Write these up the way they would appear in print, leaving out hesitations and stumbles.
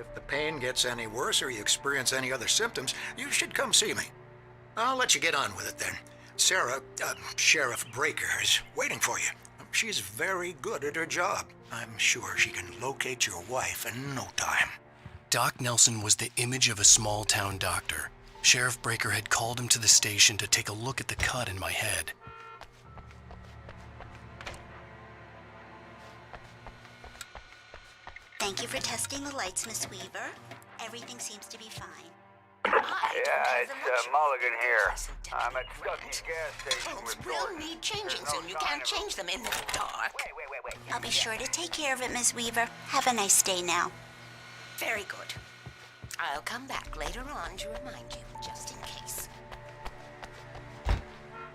If the pain gets any worse or you experience any other symptoms, you should come see me. I'll let you get on with it then. Sarah, Sheriff Breaker, is waiting for you. She's very good at her job. I'm sure she can locate your wife in no time. Doc Nelson was the image of a small-town doctor. Sheriff Breaker had called him to the station to take a look at the cut in my head. Thank you for testing the lights, Miss Weaver. Everything seems to be fine. Yeah, it's Mulligan here. I'm at Stucky's gas station Bulbs with will Thornton. need changing There's no soon. You sign can't of change them in the dark. Wait. I'll be sure to take care of it, Miss Weaver. Have a nice day now. Very good. I'll come back later on to remind you, just in case.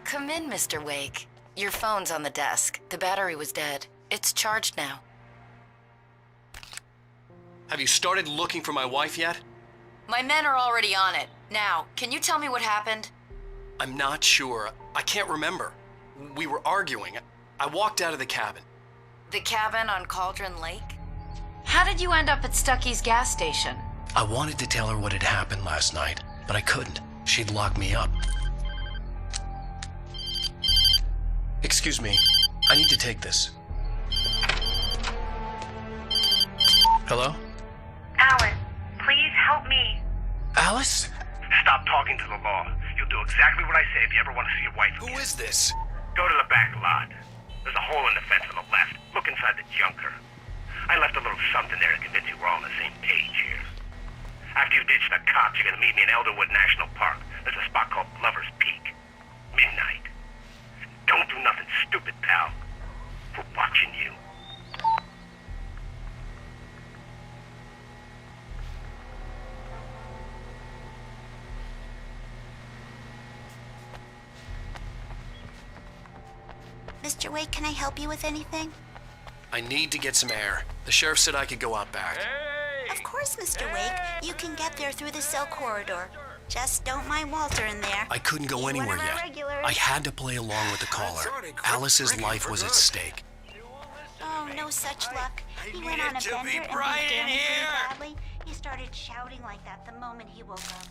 Come in, Mr. Wake. Your phone's on the desk. The battery was dead. It's charged now. Have you started looking for my wife yet? My men are already on it. Now, can you tell me what happened? I'm not sure. I can't remember. We were arguing. I walked out of the cabin. The cabin on Cauldron Lake? How did you end up at Stucky's gas station? I wanted to tell her what had happened last night, but I couldn't. She'd lock me up. Excuse me. I need to take this. Hello? Alan, please help me. Alice? Stop talking to the law. You'll do exactly what I say if you ever want to see your wife again. Who is this? Go to the back lot. There's a hole in the fence on the left. Look inside the junker. I left a little something there to convince you we're all on the same page here. After you ditch the cops, you're gonna meet me in Elderwood National Park. There's a spot called Lover's Peak. Midnight. Don't do nothing stupid, pal. We're watching you. Mr. Wake, can I help you with anything? I need to get some air. The sheriff said I could go out back. Of course, Mr. Wake. You can get there through the cell corridor. Just don't mind Walter in there. I couldn't go He's one anywhere of our yet. regulars. I had to play along with the caller. Alice's life was at stake. Oh, no such luck. He went on a bender and was damaged badly. He started shouting like that the moment he woke up.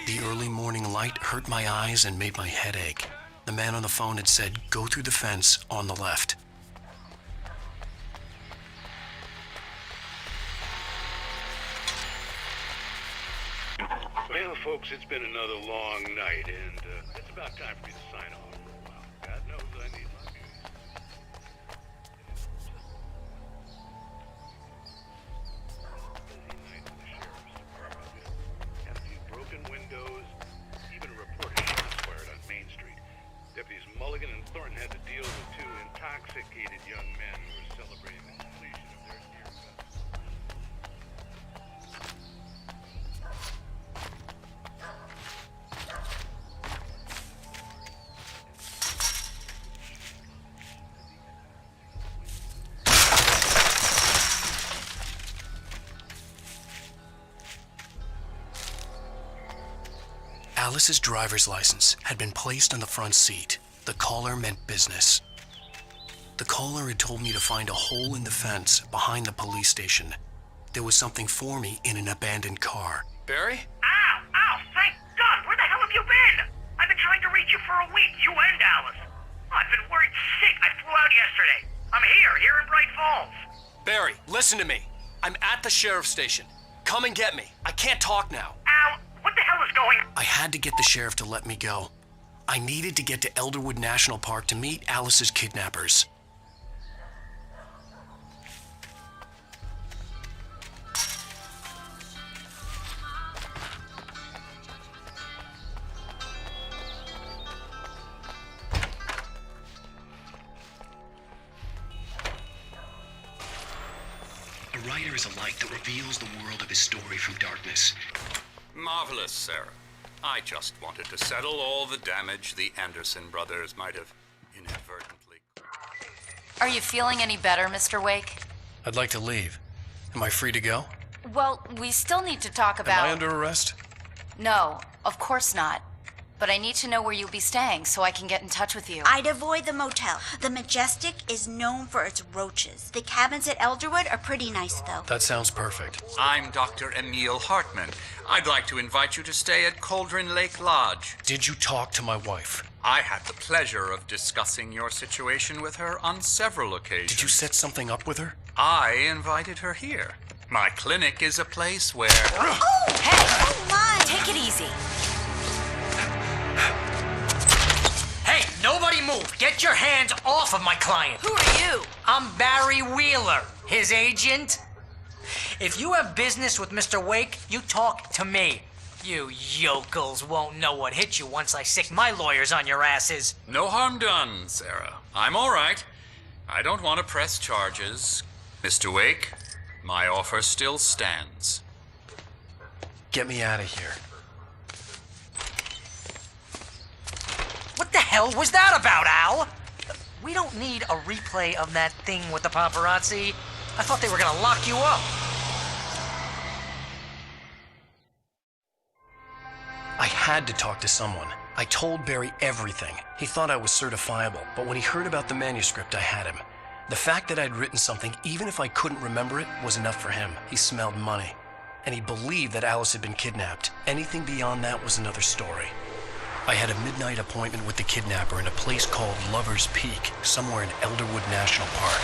The early morning light hurt my eyes and made my head ache. The man on the phone had said, go through the fence on the left. Well, folks, it's been another long night, and it's about time for me to sign off for a while. God knows I need my news. Busy night at the sheriff's department. Had a few broken windows, even a report of shots fired on Main Street. Deputies Mulligan and Thornton had to deal with two intoxicated young men who were celebrating the completion of their deer festival. Alice's driver's license had been placed on the front seat. The caller meant business. The caller had told me to find a hole in the fence behind the police station. There was something for me in an abandoned car. Barry? Ow! Thank God! Where the hell have you been? I've been trying to reach you for a week, you and Alice. I've been worried sick. I flew out yesterday. I'm here in Bright Falls. Barry, listen to me. I'm at the sheriff's station. Come and get me. I can't talk now. Al, what the hell is going on? I had to get the sheriff to let me go. I needed to get to Elderwood National Park to meet Alice's kidnappers. A writer is a light that reveals the world of his story from darkness. Marvelous, Sarah. I just wanted to settle all the damage the Anderson brothers might have inadvertently. Are you feeling any better, Mr. Wake? I'd like to leave. Am I free to go? Well, we still need to talk about... Am I under arrest? No, of course not. but I need to know where you'll be staying so I can get in touch with you. I'd avoid the motel. The Majestic is known for its roaches. The cabins at Elderwood are pretty nice, though. That sounds perfect. I'm Dr. Emil Hartman. I'd like to invite you to stay at Cauldron Lake Lodge. Did you talk to my wife? I had the pleasure of discussing your situation with her on several occasions. Did you set something up with her? I invited her here. My clinic is a place where... Oh, hey! Oh, my! Take it easy. Hey, nobody move! Get your hands off of my client! Who are you? I'm Barry Wheeler, his agent. If you have business with Mr. Wake, you talk to me. You yokels won't know what hit you once I sick my lawyers on your asses. No harm done, Sarah. I'm all right. I don't want to press charges. Mr. Wake, my offer still stands. Get me out of here. What the hell was that about, Al? We don't need a replay of that thing with the paparazzi. I thought they were gonna lock you up. I had to talk to someone. I told Barry everything. He thought I was certifiable, but when he heard about the manuscript, I had him. The fact that I'd written something, even if I couldn't remember it, was enough for him. He smelled money. And he believed that Alice had been kidnapped. Anything beyond that was another story. I had a midnight appointment with the kidnapper in a place called Lover's Peak, somewhere in Elderwood National Park.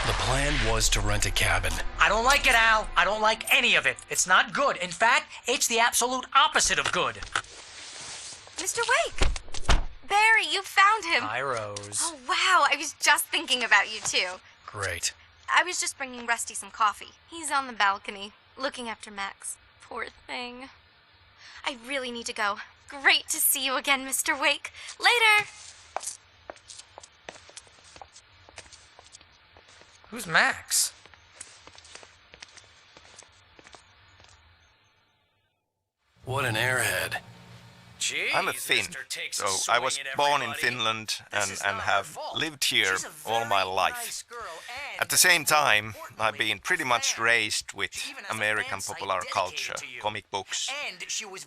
The plan was to rent a cabin. I don't like it, Al. I don't like any of it. It's not good. In fact, it's the absolute opposite of good. Mr. Wake! Barry, you found him. Hi, Rose. Oh, wow. I was just thinking about you, too. Great. I was just bringing Rusty some coffee. He's on the balcony, looking after Max. Poor thing. I really need to go. Great to see you again, Mr. Wake. Later! Who's Max? What an airhead. Jeez, I'm a Finn, so I was born in Finland and have lived here all my life. At the same time, I've been pretty much raised with American popular culture, comic books,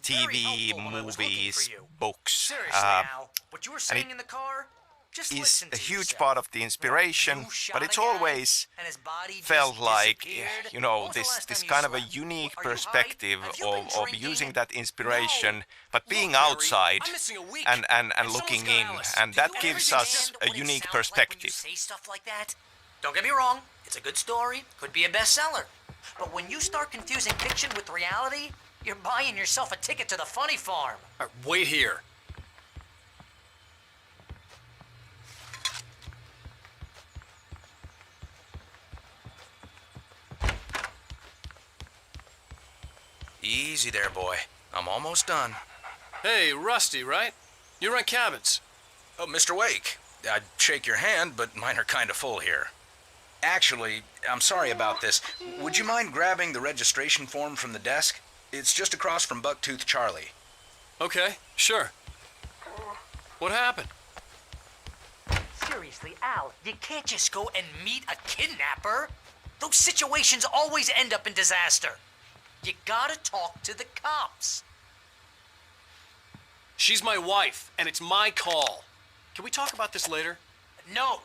TV, movies, books, and it is a huge part of the inspiration, but it's always felt like, you know, this kind of a unique perspective of using that inspiration, but being outside and looking in, and that gives us a unique perspective. Say stuff like that. Don't get me wrong, it's a good story, could be a bestseller. But when you start confusing fiction with reality, you're buying yourself a ticket to the funny farm. Wait here. Easy there, boy. I'm almost done. Hey, Rusty, right? You rent cabins. Oh, Mr. Wake. I'd shake your hand, but mine are kind of full here. Actually, I'm sorry about this. Would you mind grabbing the registration form from the desk? It's just across from Bucktooth Charlie. Okay, sure. What happened? Seriously, Al, you can't just go and meet a kidnapper. Those situations always end up in disaster. You gotta talk to the cops. She's my wife, and it's my call. Can we talk about this later? No,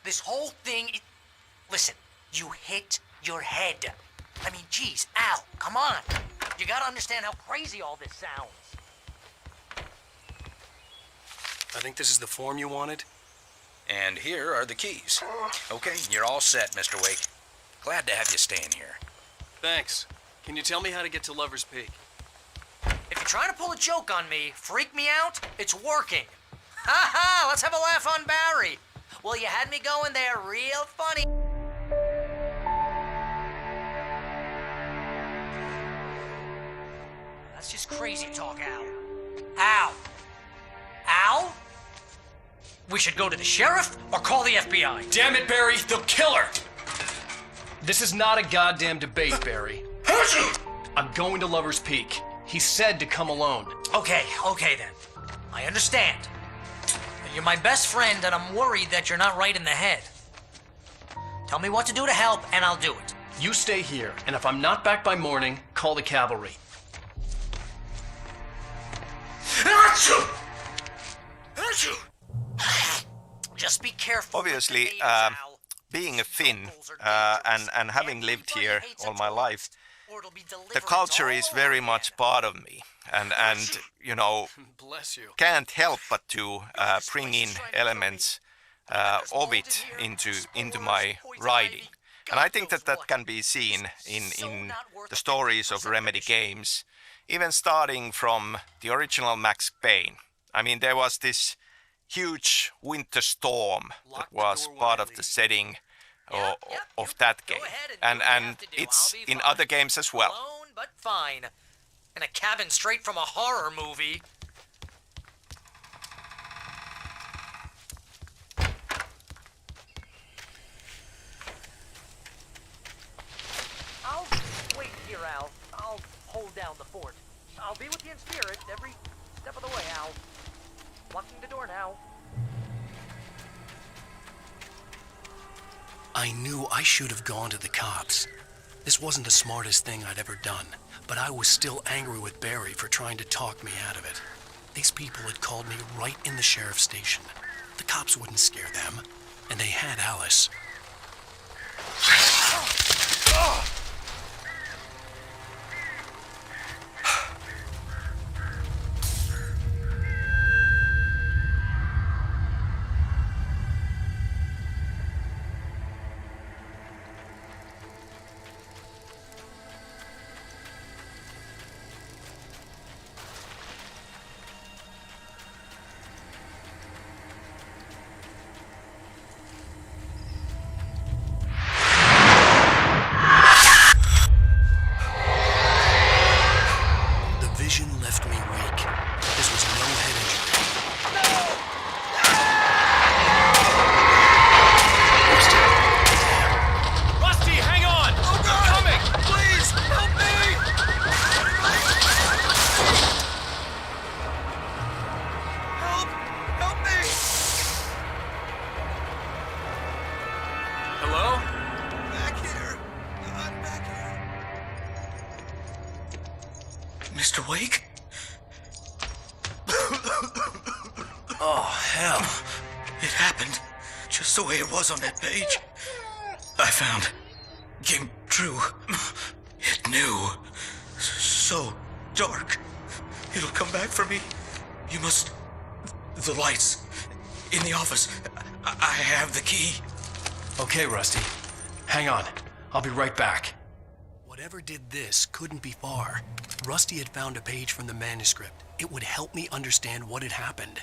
this whole thing... Listen, you hit your head. I mean, geez, Al, come on. You gotta understand how crazy all this sounds. I think this is the form you wanted. And here are the keys. Okay, you're all set, Mr. Wake. Glad to have you staying here. Thanks. Can you tell me how to get to Lover's Peak? If you're trying to pull a joke on me, freak me out, it's working. Ha ha, let's have a laugh on Barry. Well, you had me going there real funny. That's just crazy talk, Al. Al? Al? We should go to the sheriff or call the FBI. Damn it, Barry, they'll kill her! This is not a goddamn debate, Barry. I'm going to Lover's Peak. He said to come alone. Okay then. I understand. You're my best friend, and I'm worried that you're not right in the head. Tell me what to do to help, and I'll do it. You stay here, and if I'm not back by morning, call the cavalry. Just be careful. Obviously, being a Finn and having lived here all my life, the culture is very much part of me, and you know, Bless you. can't help but to bring in elements of it into my writing. And I think that can be seen in the stories of Remedy games, even starting from the original Max Payne. I mean, there was this huge winter storm that was part of the setting of that game, and it's in other games as well. Alone, but fine. In a cabin straight from a horror movie. I'll wait here, Al. I'll hold down the fort. I'll be with you in spirit every step of the way, Al. Locking the door now. I knew I should have gone to the cops. This wasn't the smartest thing I'd ever done, but I was still angry with Barry for trying to talk me out of it. These people had called me right in the sheriff's station. The cops wouldn't scare them, and they had Alice. Mr. Wake? Oh, hell. It happened just the way it was on that page. I found. Came true. It knew. So dark. It'll come back for me. You must. The lights. In the office. I have the key. Okay, Rusty. Hang on. I'll be right back. Whatever did this couldn't be far. Rusty had found a page from the manuscript. It would help me understand what had happened.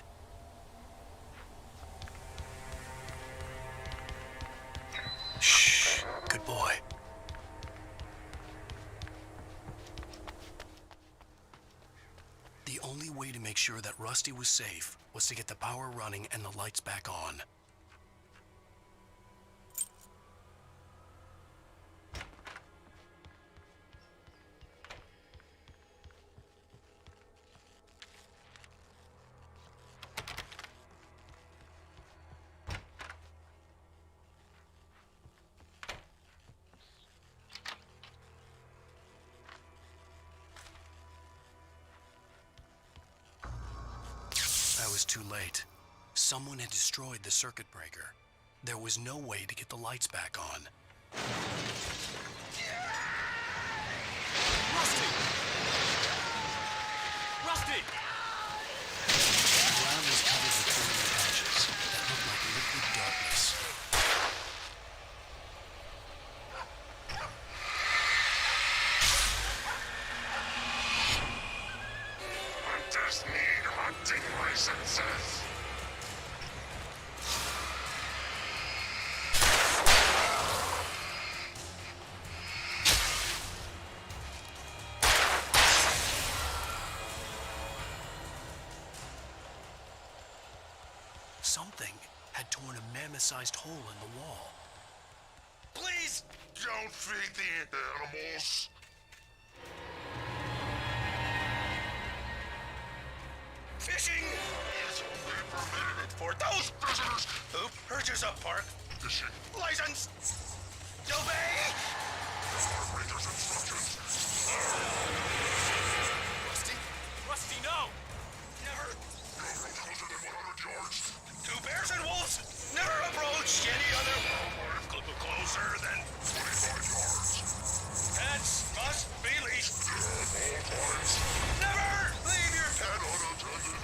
Shh. Good boy. The only way to make sure that Rusty was safe was to get the power running and the lights back on. I was too late. Someone had destroyed the circuit breaker. There was no way to get the lights back on. Rusty! Rusty! The ground was covered with burning patches that looked like liquid darkness. Hunters need hunting licenses. Something had torn a mammoth-sized hole in the wall. Please don't feed the animals. Fishing is only permitted for those prisoners who purchase a park Fishing license. Obey! Ranger's instructions. Rusty? Rusty, no! Never. Go 1,100 backyards. Two bears and wolves never approached any other closer than 25 yards. pets must be leashed. Yeah, all times. Never leave your pet. And unattended.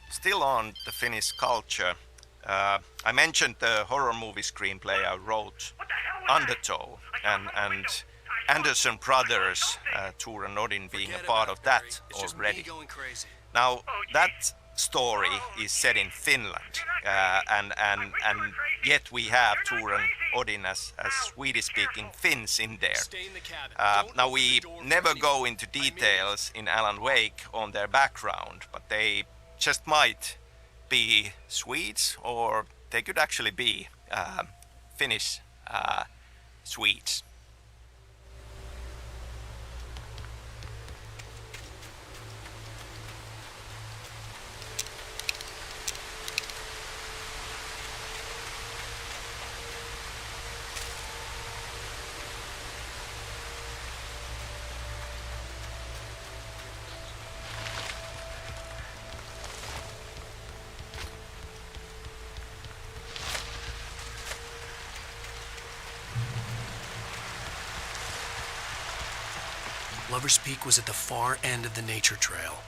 Still on the Finnish culture, I mentioned the horror movie screenplay I wrote, Undertow, and Anderson Brothers, Tor and Odin being a part of that already. Now, that story is set in Finland, and yet we have Tor and Odin as Swedish-speaking Finns in there. Now, we never go into details in Alan Wake on their background, but they just might be Swedes, or they could actually be Finnish Swedes. Lover's Peak was at the far end of the nature trail.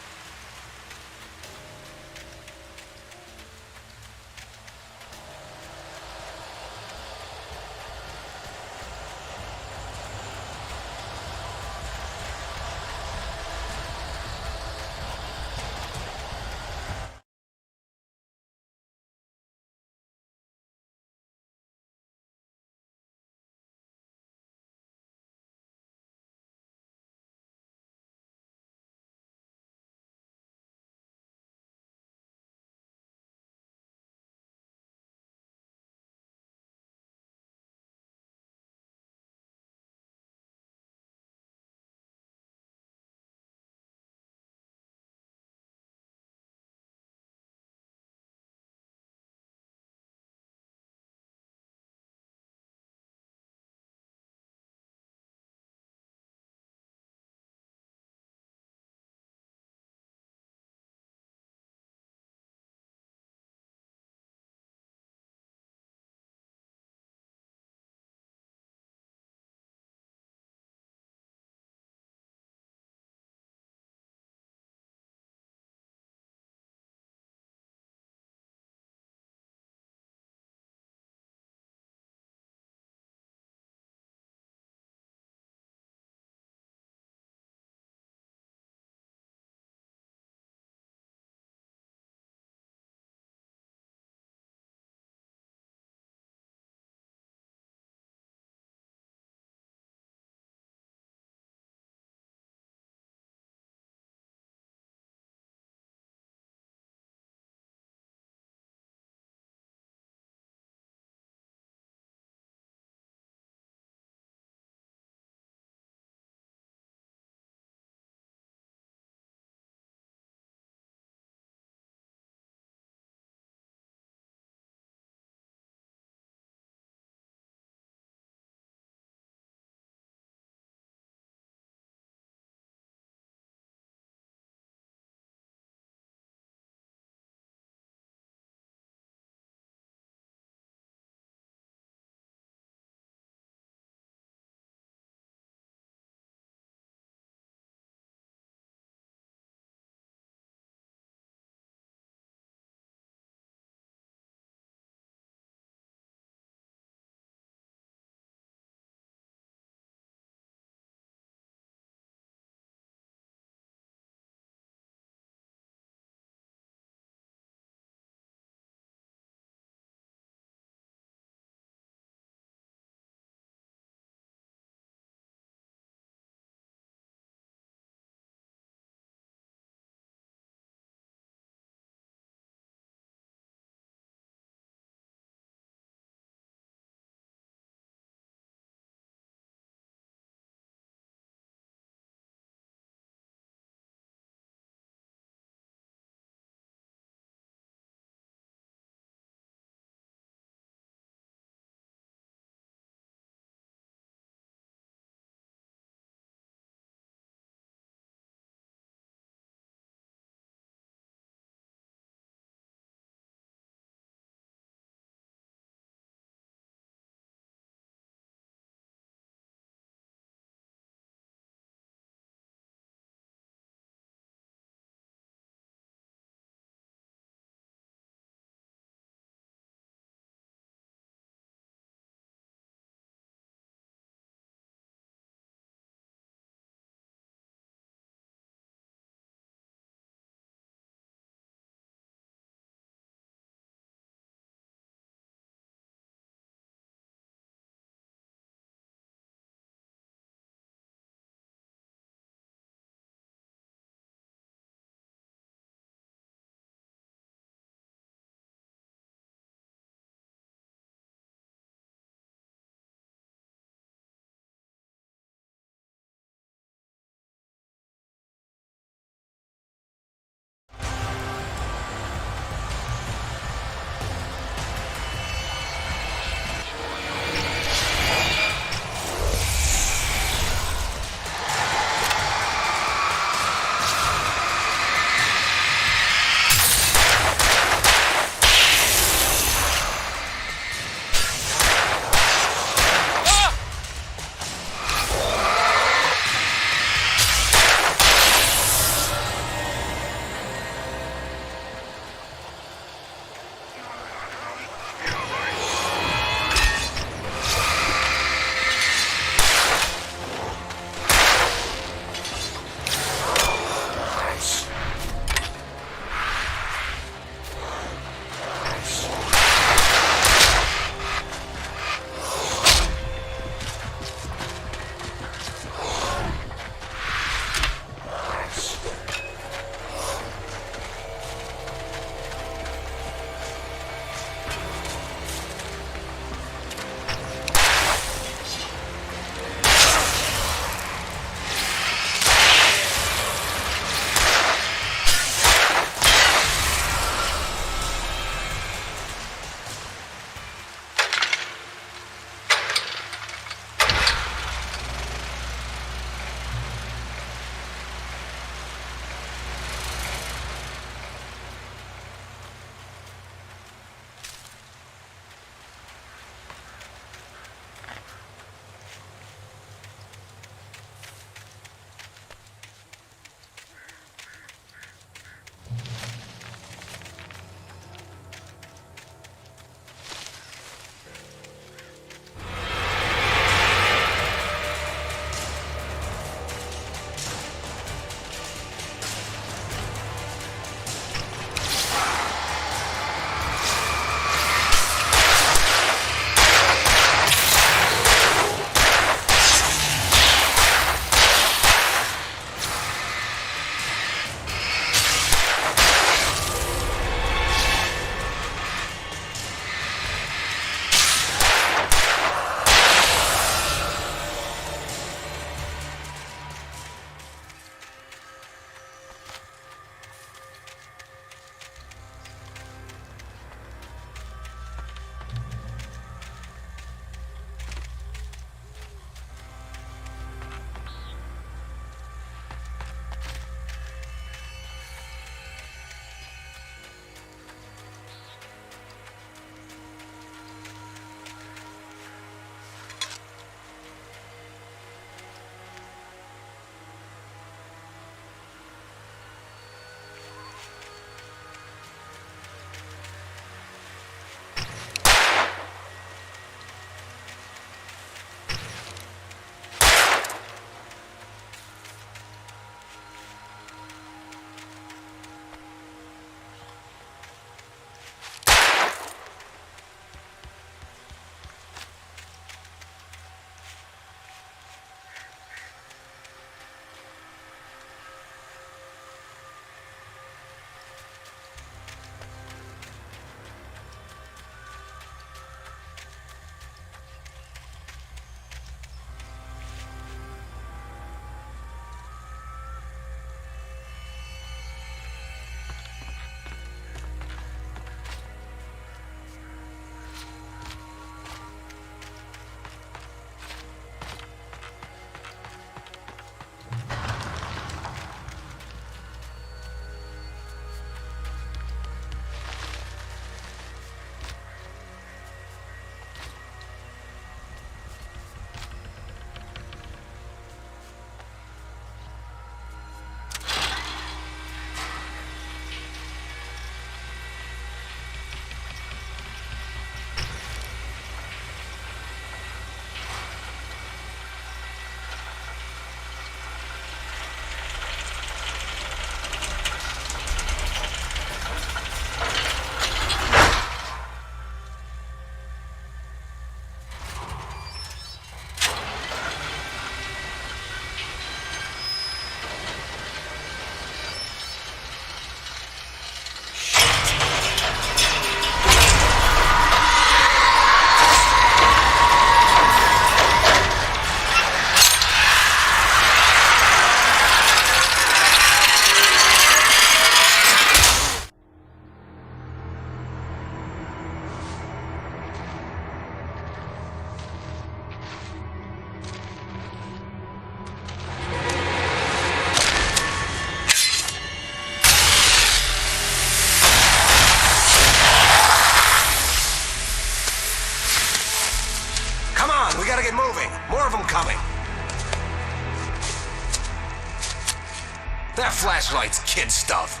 flashlights, kid stuff.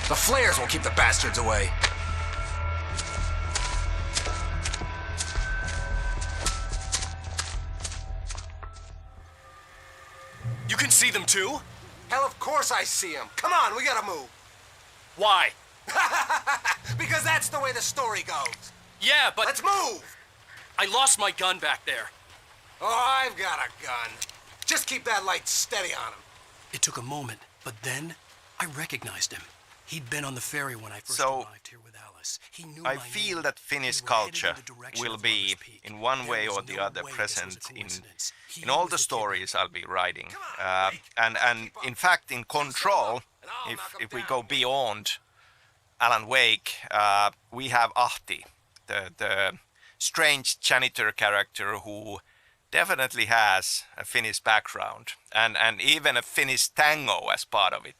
The flares will keep the bastards away. You can see them too? Hell, of course I see him. Come on, we gotta move. Why? Because that's the way the story goes. Yeah, but... Let's move! I lost my gun back there. Oh, I've got a gun. Just keep that light steady on him. It took a moment, but then I recognized him. He'd been on the ferry when I first So, arrived here with Alice. He knew I my feel name. that Finnish We were headed culture in the direction will of be, Lover's Peak. in one way There or was the no other, way this was present a coincidence. He in all was the the kid. stories I'll be writing. And in fact, in Control, if we go beyond Alan Wake, we have Ahti, the strange janitor character who definitely has a Finnish background and even a Finnish tango as part of it.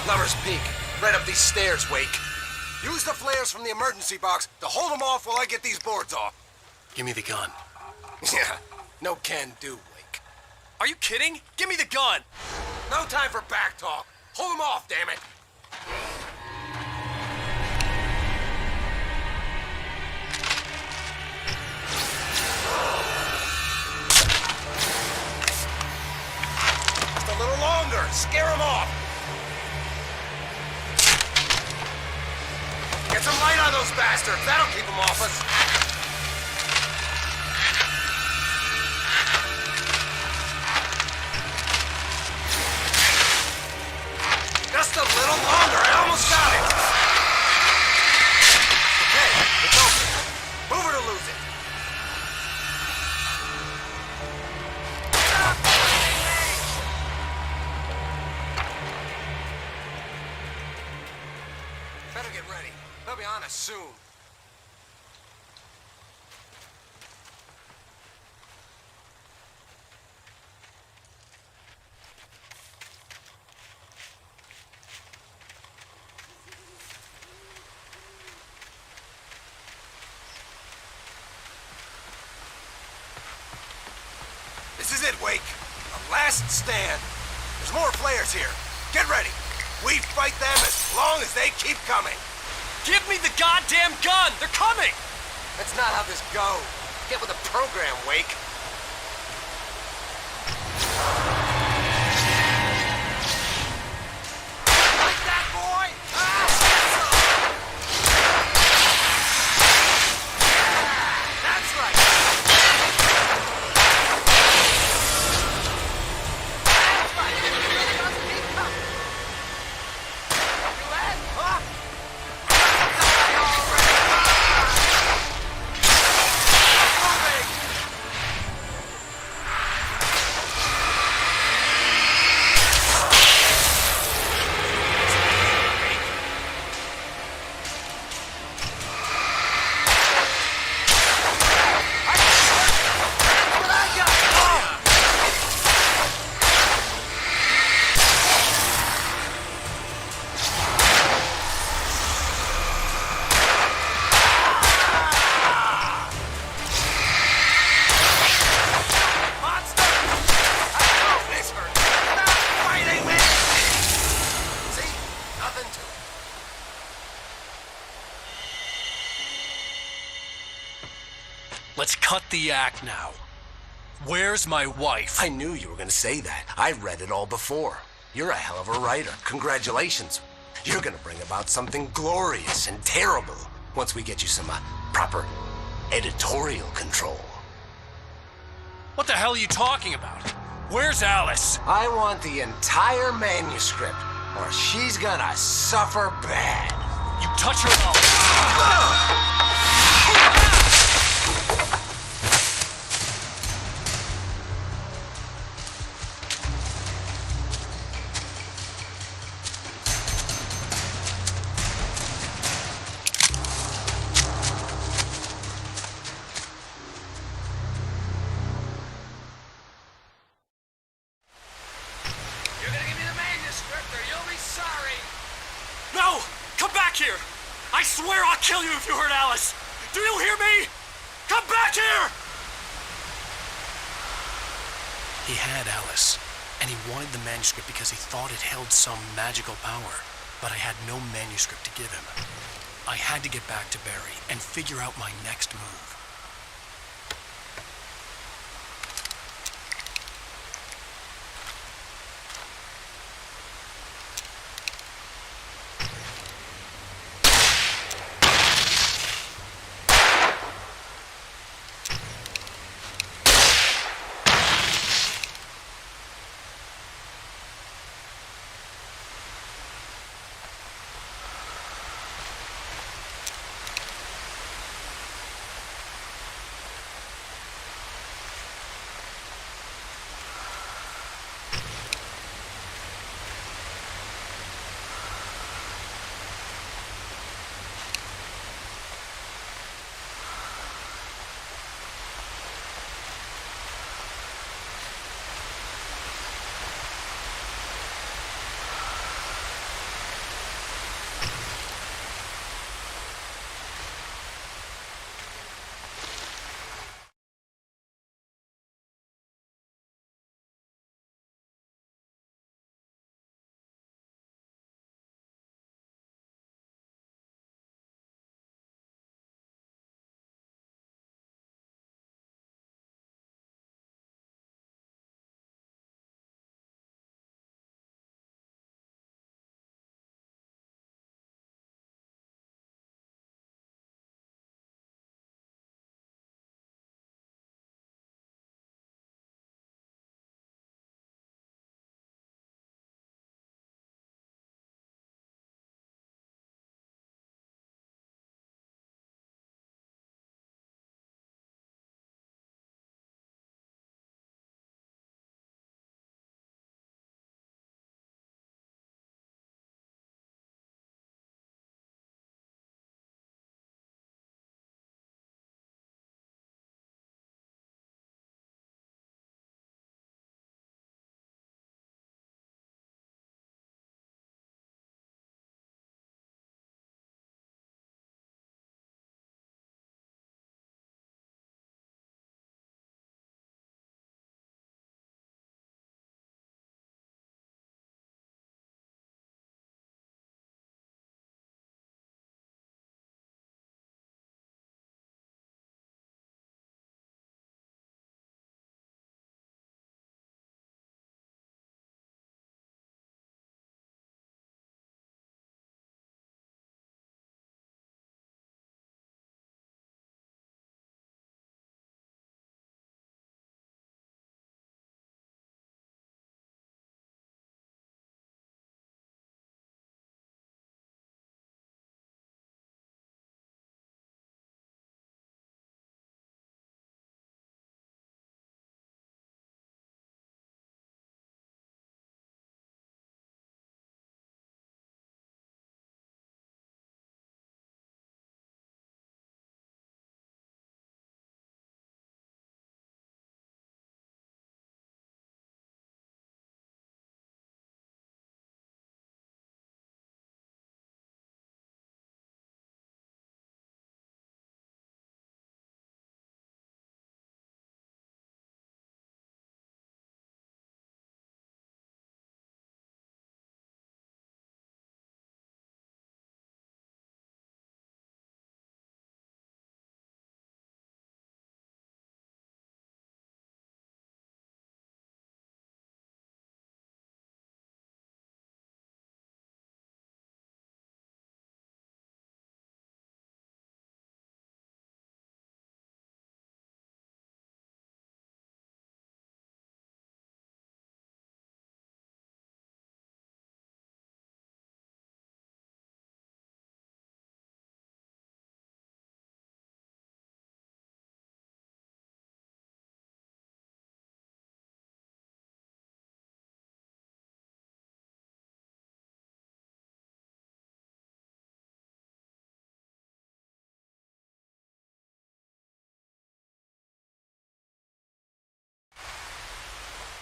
Lover's Peak. Right up these stairs, Wake. Use the flares from the emergency box to hold them off while I get these boards off. Give me the gun. Yeah, no can do, Wake. Are you kidding? Give me the gun! No time for back talk. Hold them off, damn it. Just a little longer. Scare them off. Get some light on those bastards. That'll keep them off us. Just a little longer. I almost got it. Okay, it's open. Move or to lose it. Better get ready. They'll be on us soon. This is it, Wake. The last stand. There's more flares here. Get ready. We fight them as long as they keep coming. Give me the goddamn gun! They're coming! That's not how this goes. Get with the program, Wake. Like that, boy? That's right. Let's cut the act now. Where's my wife? I knew you were gonna say that. I read it all before. You're a hell of a writer. Congratulations. You're gonna bring about something glorious and terrible once we get you some proper editorial control. What the hell are you talking about? Where's Alice? I want the entire manuscript, or she's gonna suffer bad. You touch her mouth. You're gonna give me the manuscript or you'll be sorry. No! Come back here! I swear I'll kill you if you hurt Alice! Do you hear me? Come back here! He had Alice, and he wanted the manuscript because he thought it held some magical power, but I had no manuscript to give him. I had to get back to Barry and figure out my next move.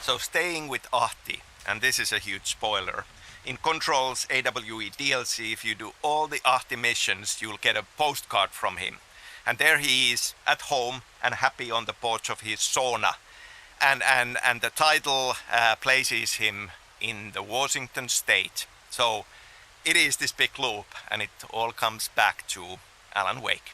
So staying with Ahti, and this is a huge spoiler, in Control's AWE DLC, if you do all the Ahti missions, you'll get a postcard from him. And there he is, at home and happy on the porch of his sauna. And the title places him in the Washington state. So it is this big loop, and it all comes back to Alan Wake.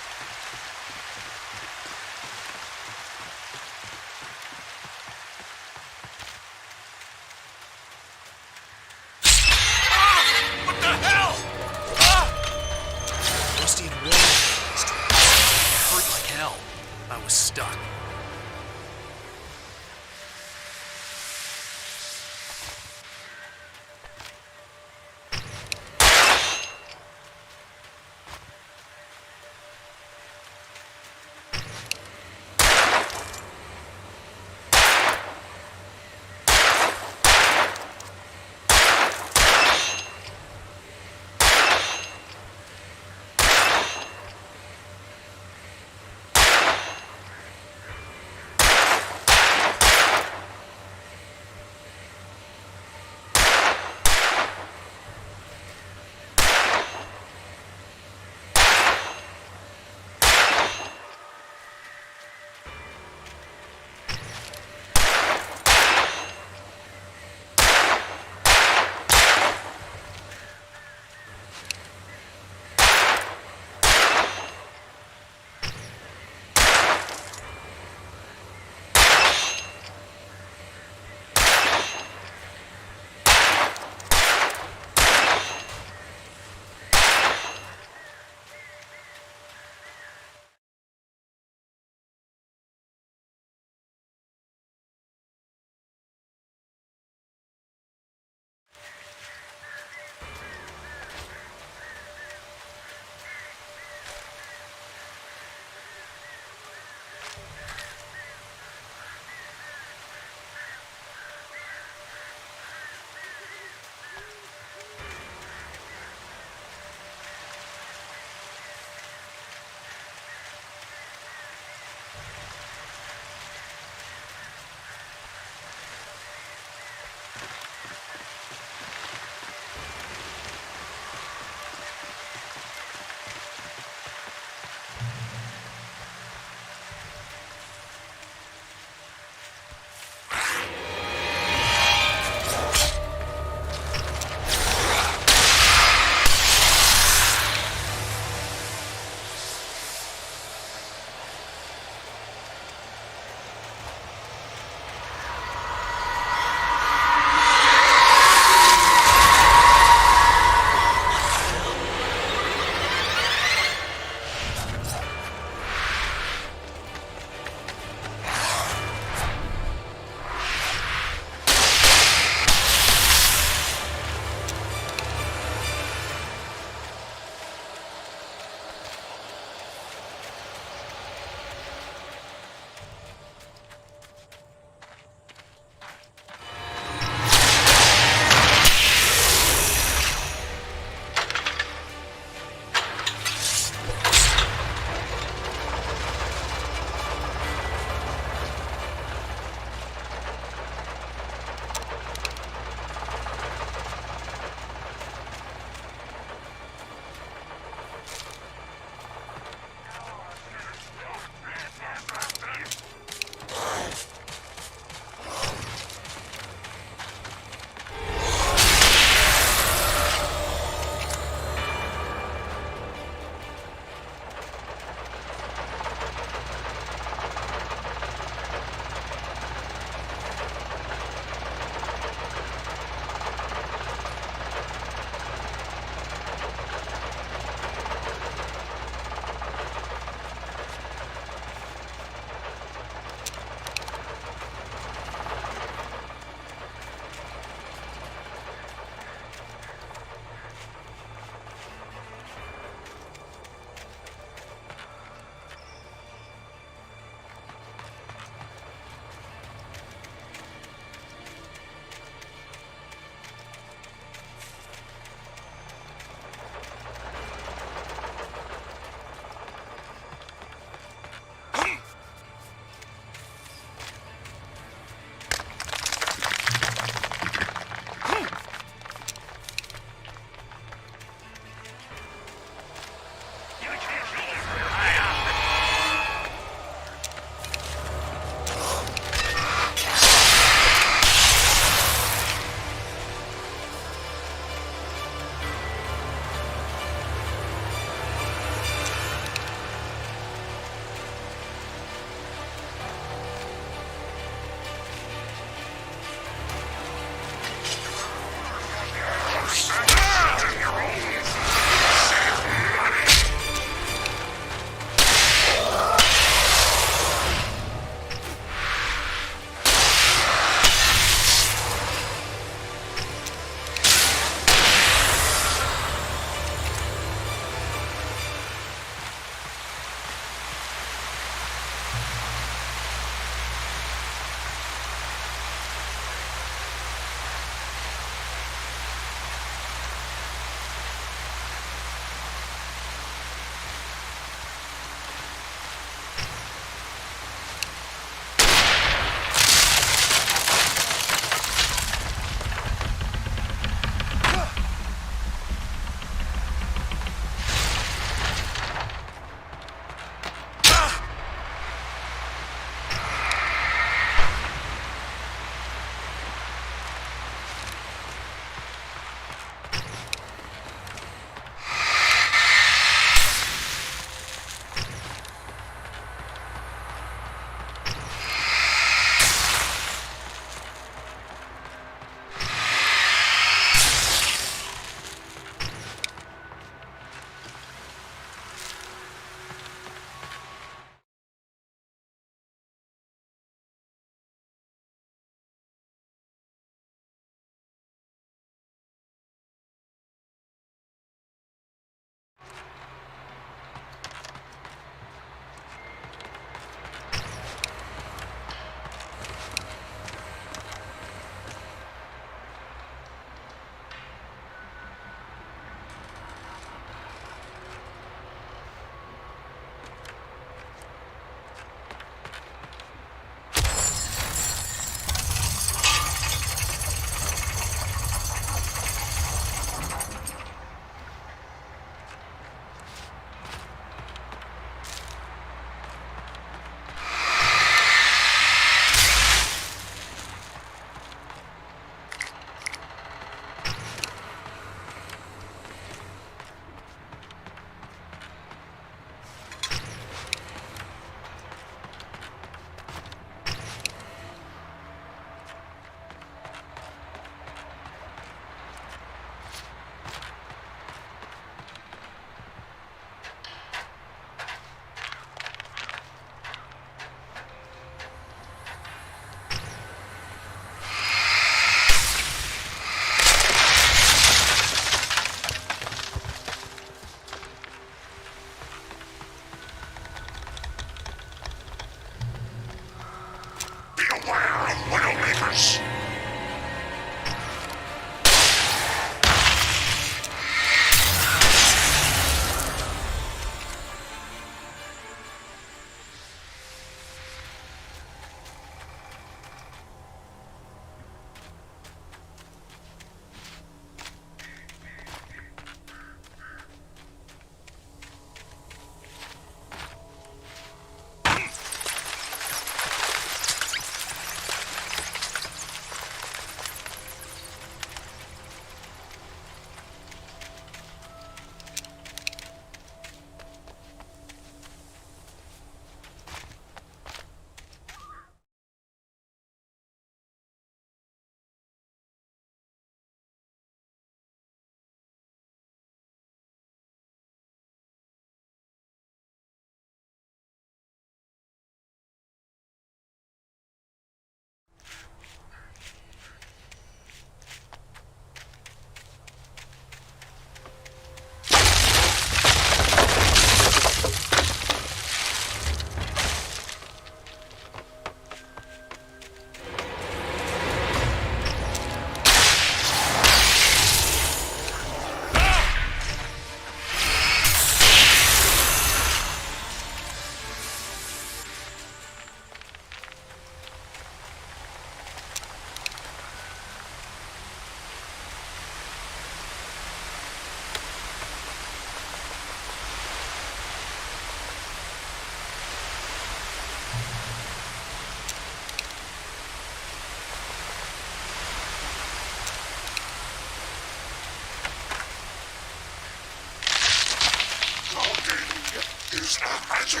is not magic.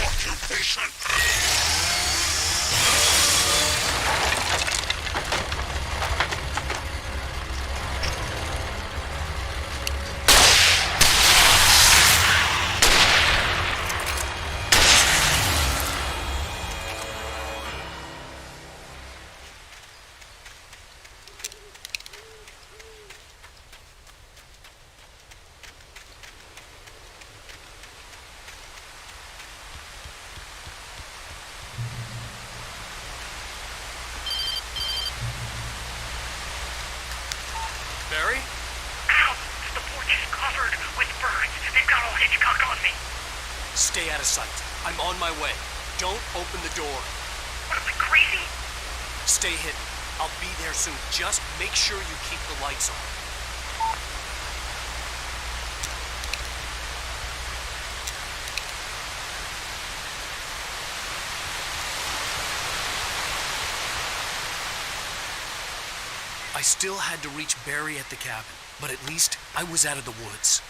Occupation. Barry? Ow! The porch is covered with birds. They've got all Hitchcock on me. Stay out of sight. I'm on my way. Don't open the door. What, am I crazy? Stay hidden. I'll be there soon. Just make sure you keep the lights on. I still had to reach Barry at the cabin, but at least I was out of the woods.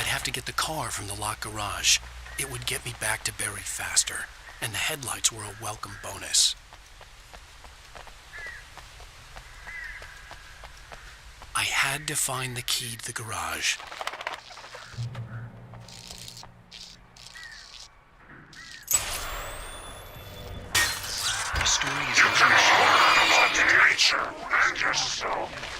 I'd have to get the car from the locked garage. It would get me back to Barry faster, and the headlights were a welcome bonus. I had to find the key to the garage. The story is You can hold on to nature and yourself.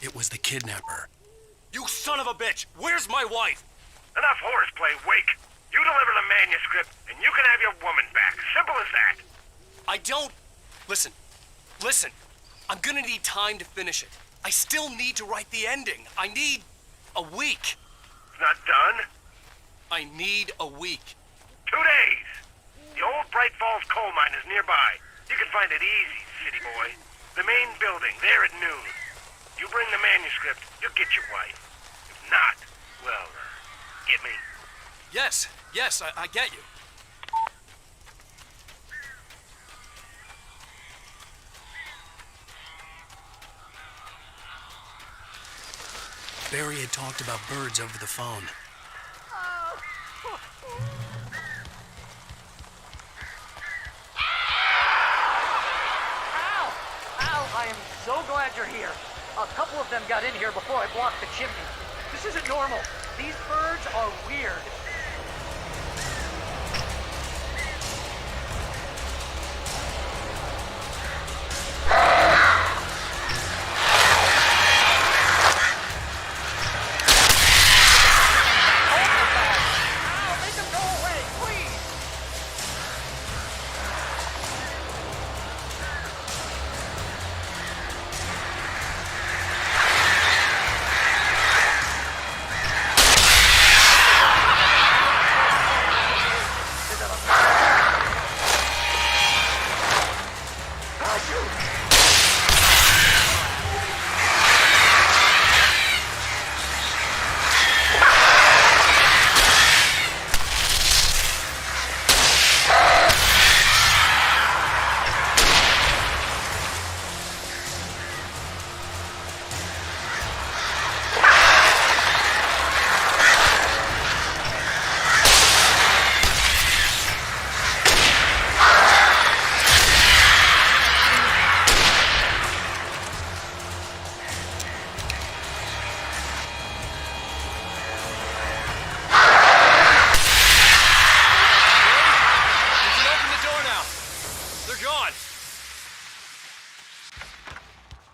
It was the kidnapper. You son of a bitch! Where's my wife? Enough horseplay, Wake. You deliver the manuscript, and you can have your woman back. Simple as that. I don't... Listen. I'm gonna need time to finish it. I still need to write the ending. I need a week. It's not done? I need a week. 2 days. The old Bright Falls coal mine is nearby. You can find it easy, city boy. The main building, there at noon. You bring the manuscript, you'll get your wife. If not, well, get me? Yes, I get you. Barry had talked about birds over the phone. Al, I am so glad you're here. A couple of them got in here before I blocked the chimney. This isn't normal. These birds are weird.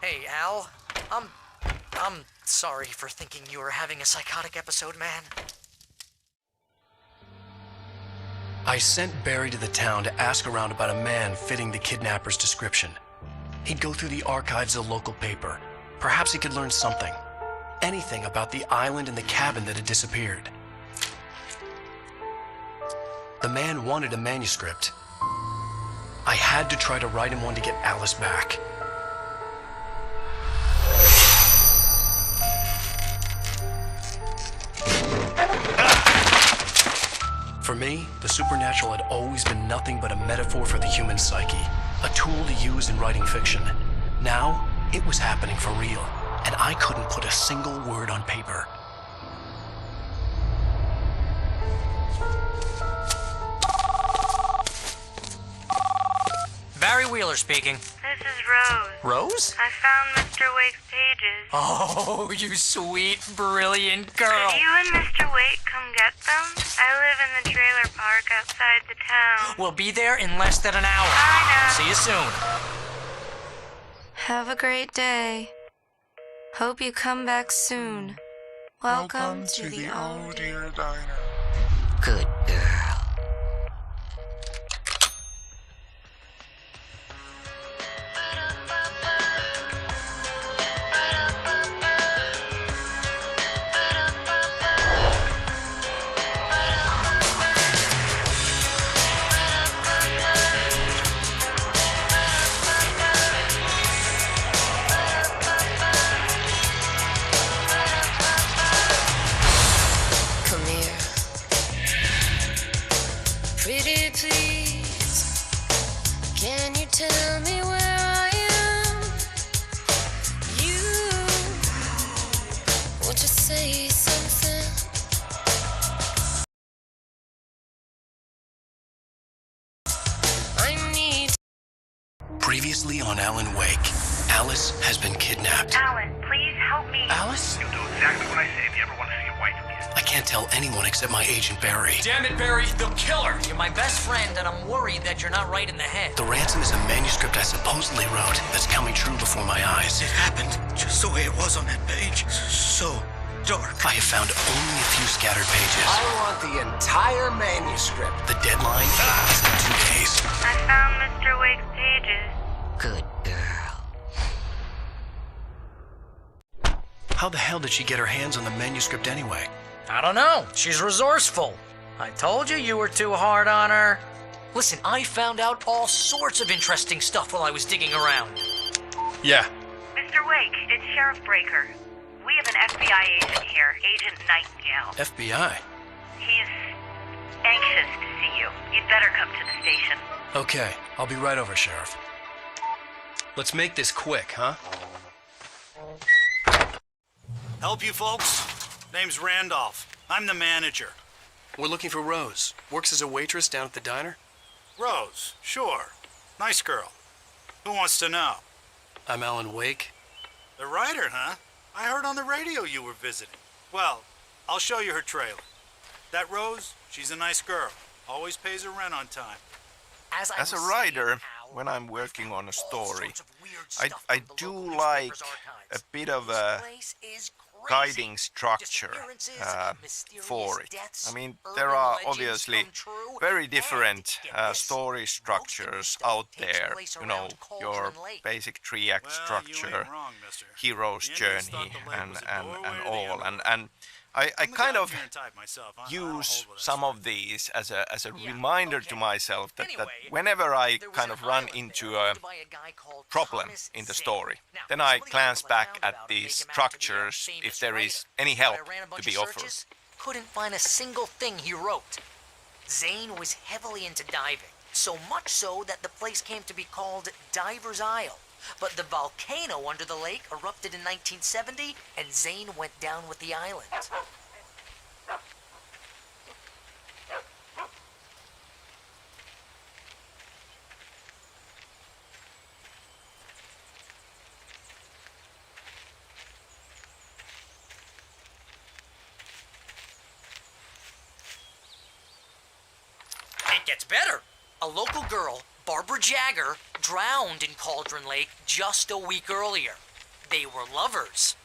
Hey, Al. I'm sorry for thinking you were having a psychotic episode, man. I sent Barry to the town to ask around about a man fitting the kidnapper's description. He'd go through the archives of the local paper. Perhaps he could learn something. Anything about the island and the cabin that had disappeared. The man wanted a manuscript. I had to try to write him one to get Alice back. For me, the supernatural had always been nothing but a metaphor for the human psyche, a tool to use in writing fiction. Now, it was happening for real, and I couldn't put a single word on paper. Barry Wheeler speaking. This is Rose. Rose? I found Mr. Wake's pages. Oh, you sweet, brilliant girl. Could you and Mr. Wake come get them? I live in the trailer park outside the town. We'll be there in less than an hour. Bye now. See you soon. Have a great day. Hope you come back soon. Welcome to the Oh Dear Diner. Good girl. Come here. Pretty please, can you tell me where I am? You, won't you say something? I need. Previously on Alan Wake, Alice has been kidnapped. Alan, please help me. Alice? You'll do exactly what I say if you ever want to see your wife again. I can't tell anyone except my agent Barry. Damn it, Barry, they'll kill her. You're my best friend, and I'm worried that you're not right in the head. The ransom is a manuscript I supposedly wrote that's coming true before my eyes. It happened just Just the way it was on that page. So dark. I have found only a few scattered pages. I want the entire manuscript. The deadline is in 2 days. I found Mr. Wake's pages. Good girl. How the hell did she get her hands on the manuscript anyway? I don't know. She's resourceful. I told you you were too hard on her. Listen, I found out all sorts of interesting stuff while I was digging around. Yeah. Mr. Wake, it's Sheriff Breaker. We have an FBI agent here, Agent Nightingale. FBI? He's anxious to see you. You'd better come to the station. Okay, I'll be right over, Sheriff. Let's make this quick, huh? Help you folks? Name's Randolph. I'm the manager. We're looking for Rose. Works as a waitress down at the diner. Rose, sure. Nice girl. Who wants to know? I'm Alan Wake. The writer, huh? I heard on the radio you were visiting. Well, I'll show you her trailer. That Rose, she's a nice girl. Always pays her rent on time. As a writer, when I'm working on a story, I do like a bit of a guiding structure for it. I mean, there are obviously very different story structures out there. You know, your basic 3-act structure, hero's journey, and all. And I kind of use some of these as a reminder to myself that whenever I kind of run into a problem in the story, then I glance back at these structures if there is any help to be offered. Couldn't find a single thing he wrote. Zane was heavily into diving, so much so that the place came to be called Diver's Isle. But the volcano under the lake erupted in 1970, and Zane went down with the island. It gets better. A local girl, Barbara Jagger, drowned in Cauldron Lake just a week earlier. They were lovers.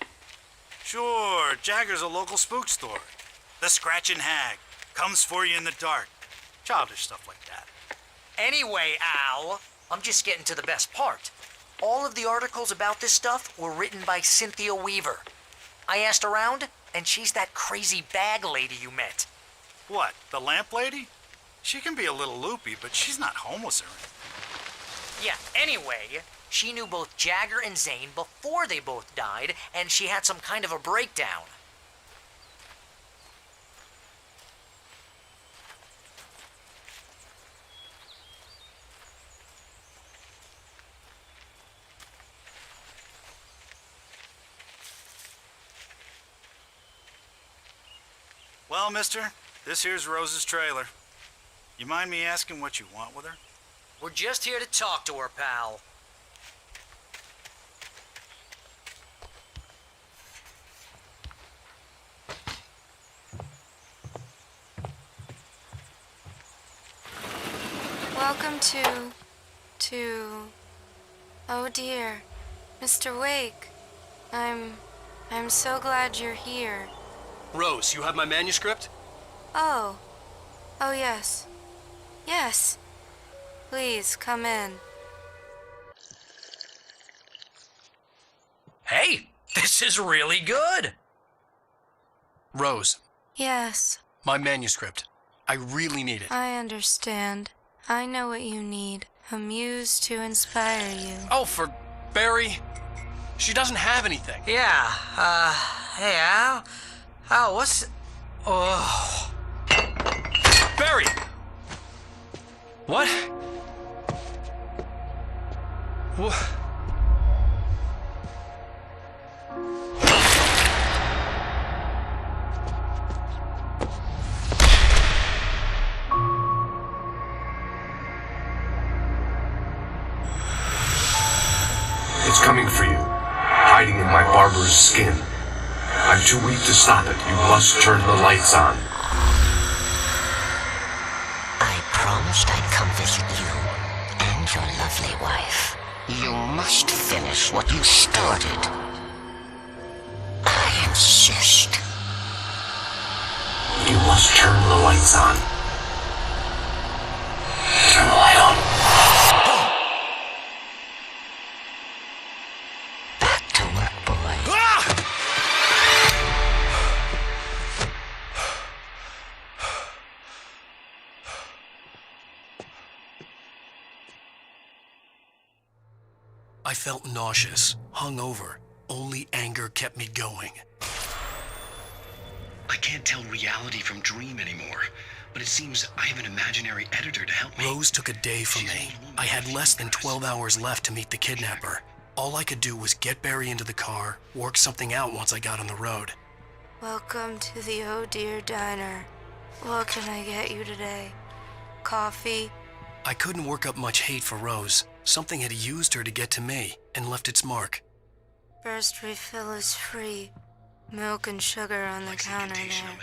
Sure, Jagger's a local spook story. The Scratchin' Hag comes for you in the dark. Childish stuff like that. Anyway, Al, I'm just getting to the best part. All of the articles about this stuff were written by Cynthia Weaver. I asked around, and she's that crazy bag lady you met. What, the lamp lady? She can be a little loopy, but she's not homeless or anything. Yeah, anyway, she knew both Jagger and Zane before they both died, and she had some kind of a breakdown. Well, mister, this here's Rose's trailer. You mind me asking what you want with her? We're just here to talk to her, pal. Welcome to... Oh dear, Mr. Wake. I'm so glad you're here. Rose, you have my manuscript? Oh. Oh, yes. Yes. Please, come in. Hey, this is really good. Rose. Yes. My manuscript. I really need it. I understand. I know what you need. A muse to inspire you. Oh, for Barry. She doesn't have anything. Yeah, hey, Al. Al, what's... Oh... Barry! What? What? It's coming for you, hiding in my barber's skin. I'm too weak to stop it. You must turn the lights on. I promised I'd come visit you and your lovely wife. You must finish what you started. Shush. You must turn the lights on. Turn the light on. Back to work, boy. I felt nauseous, hungover. Only anger kept me going. I can't tell reality from dream anymore, but it seems I have an imaginary editor to help me. Rose took a day from me. I had less than 12 hours left to meet the kidnapper. All I could do was get Barry into the car, work something out once I got on the road. Welcome to the Oh Dear Diner. What can I get you today? Coffee? I couldn't work up much hate for Rose. Something had used her to get to me and left its mark. First refill is free. Milk and sugar on the counter there.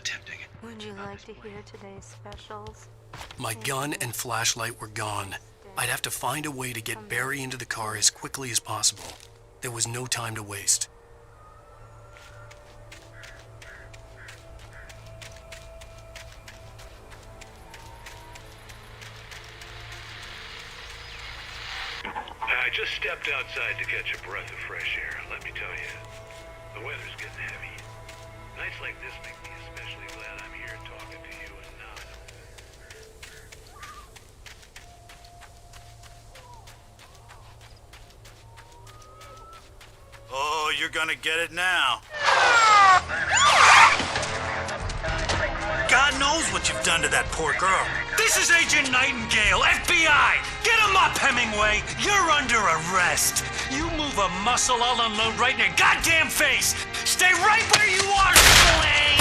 Would you like to hear today's specials? My gun and flashlight were gone. I'd have to find a way to get Barry into the car as quickly as possible. There was no time to waste. I just stepped outside to catch a breath of fresh air. Let me tell you, the weather's getting heavy. Nights like this make me especially glad I'm here talking to you and not. Oh, you're gonna get it now. God knows what you've done to that poor girl. This is Agent Nightingale, FBI! Get him up, Hemingway! You're under arrest! You move a muscle, I'll unload right in your goddamn face! Stay right where you are, Slade!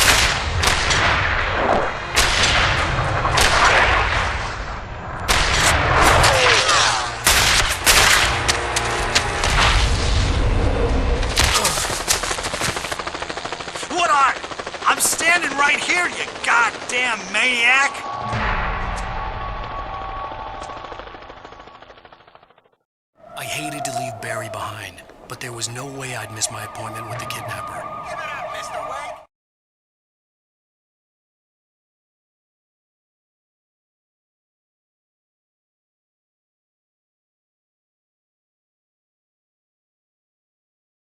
What are? I'm standing right here, you goddamn maniac! I hated to leave Barry behind, but there was no way I'd miss my appointment with the kidnapper.